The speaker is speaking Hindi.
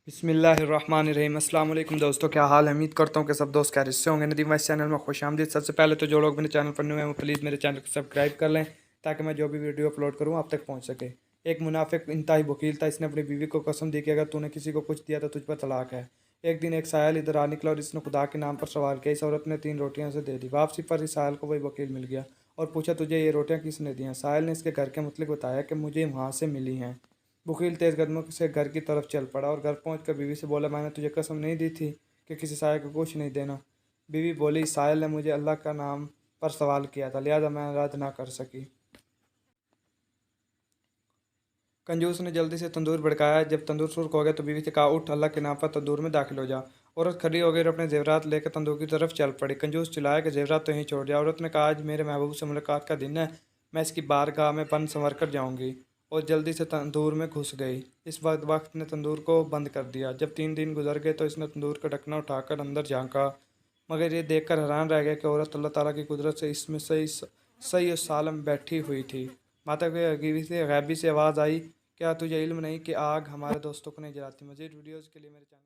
बिस्मिल्लाहिर्रहमानिर्रहीम। अस्सलाम वालेकुम दोस्तों, क्या हाल है। उम्मीद करता हूँ कि सब दोस्त खैरियत से होंगे। नदीम वाइस चैनल में खुश आमदीद। सबसे पहले तो जो लोग मेरे चैनल पर न्यू हैं वो प्लीज़ मेरे चैनल को सब्सक्राइब कर लें ताकि मैं जो भी वीडियो अपलोड करूँ आप तक पहुँच सके। एक मुनाफिक इंतहाई वकील था। इसने अपनी बीवी को कसम दी कि अगर तूने किसी को कुछ दिया तो तुझ पर तलाक है। एक दिन एक सायल इधर आ निकला और इसने खुदा के नाम पर सवाल किया। इस औरत ने 3 रोटियां उसे दे दी। वापसी पर इस सायल को वही वकील मिल गया और पूछा, तुझे ये रोटियां किसने दी हैं। सायल ने इसके घर के मुतल्लिक बताया कि मुझे वहाँ से मिली हैं। वकील तेज़ कदमों से घर की तरफ चल पड़ा और घर पहुंचकर बीवी से बोला, मैंने तुझे कसम नहीं दी थी कि किसी सायल को कुछ नहीं देना। बीवी बोली, सायल ने मुझे अल्लाह का नाम पर सवाल किया था, लिहाजा मैं रद्द ना कर सकी। कंजूस ने जल्दी से तंदूर भड़काया। जब तंदूर सुर्ख हो गया तो बीवी से कहा, उठ, अल्लाह के नाम पर तंदूर में दाखिल हो जा। औरत खड़ी हो गई और अपने जेवरात लेकर तंदूर की तरफ चल पड़ी। कंजूस चिल्लाया कि जेवरात तो यहीं छोड़ दिया। औरत ने कहा, आज मेरे महबूब से मुलाकात का दिन है, मैं इसकी बारगाह में बन संवर कर जाऊंगी। और जल्दी से तंदूर में घुस गई। इस वक्त ने तंदूर को बंद कर दिया। जब 3 दिन गुजर गए तो इसने तंदूर का ढकना उठाकर अंदर झांका, मगर ये देखकर हैरान रह गया कि औरत अल्लाह ताला की कुदरत से इसमें सही सही और सालम बैठी हुई थी। माता के गैबी से आवाज़ आई, क्या तुझे इल्म नहीं कि आग हमारे दोस्तों को नहीं जलाती। मज़ीद वीडियोज़ के लिए मेरे चैनल